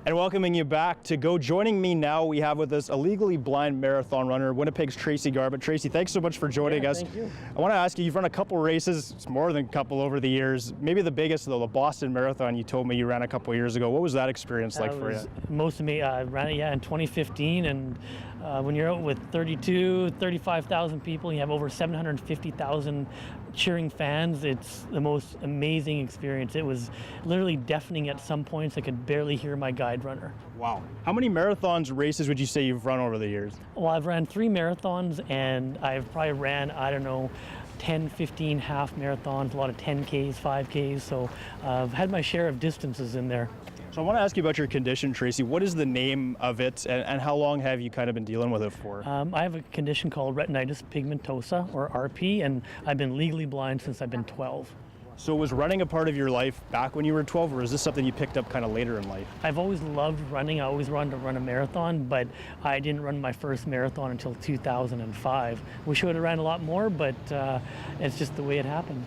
And welcoming you back to Go. Joining me now, we have with us a legally blind marathon runner, Winnipeg's Tracy Garbutt. Tracy, thanks so much for joining us. Thank you. I want to ask you, you've run a couple races, it's more than a couple over the years. Maybe the biggest, though, the Boston Marathon you told me you ran a couple years ago. What was that experience like for you? Most of me, I ran it in 2015, and when you're out with 35,000 people, you have over 750,000 cheering fans. It's the most amazing experience. It was literally deafening at some points. I could barely hear my guide runner. Wow. How many marathons, races would you say you've run over the years? Well, I've ran 3 marathons, and I've probably ran, 10, 15 half marathons, a lot of 10Ks, 5Ks, so I've had my share of distances in there. So I want to ask you about your condition, Tracy. What is the name of it, and how long have you kind of been dealing with it for? I have a condition called retinitis pigmentosa, or RP, and I've been legally blind since I've been 12. So was running a part of your life back when you were 12, or is this something you picked up kind of later in life? I've always loved running. I always wanted to run a marathon, but I didn't run my first marathon until 2005. Wish I would have ran a lot more, but it's just the way it happened.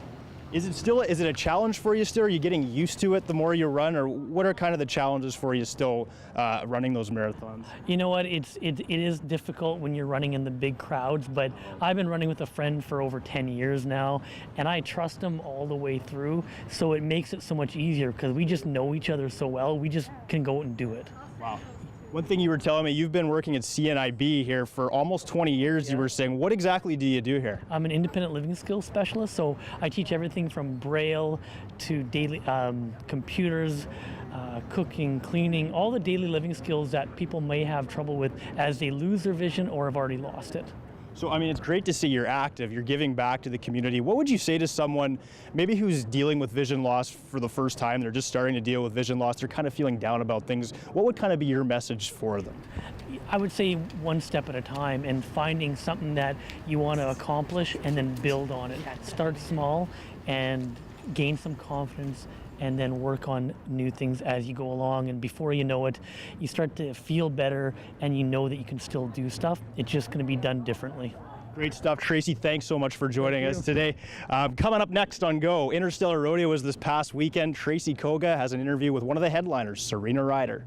Is it a challenge for you still? Are you getting used to it the more you run, or what are kind of the challenges for you still running those marathons? You know what, it is difficult when you're running in the big crowds, but I've been running with a friend for over 10 years now, and I trust him all the way through, so it makes it so much easier because we just know each other so well, we just can go out and do it. Wow. One thing you were telling me, you've been working at CNIB here for almost 20 years, You were saying. What exactly do you do here? I'm an independent living skills specialist, so I teach everything from Braille to daily computers, cooking, cleaning, all the daily living skills that people may have trouble with as they lose their vision or have already lost it. So, I mean, it's great to see you're active, you're giving back to the community. What would you say to someone maybe who's dealing with vision loss for the first time, they're just starting to deal with vision loss, they're kind of feeling down about things? What would kind of be your message for them? I would say one step at a time and finding something that you want to accomplish and then build on it. Start small and gain some confidence, and then work on new things as you go along, and before you know it, you start to feel better and you know that you can still do stuff. It's just going to be done differently. Great stuff, Tracy. Thanks so much for joining us today. Coming up next on Go, Interstellar Rodeo was this past weekend. Tracy Koga has an interview with one of the headliners, Serena Ryder.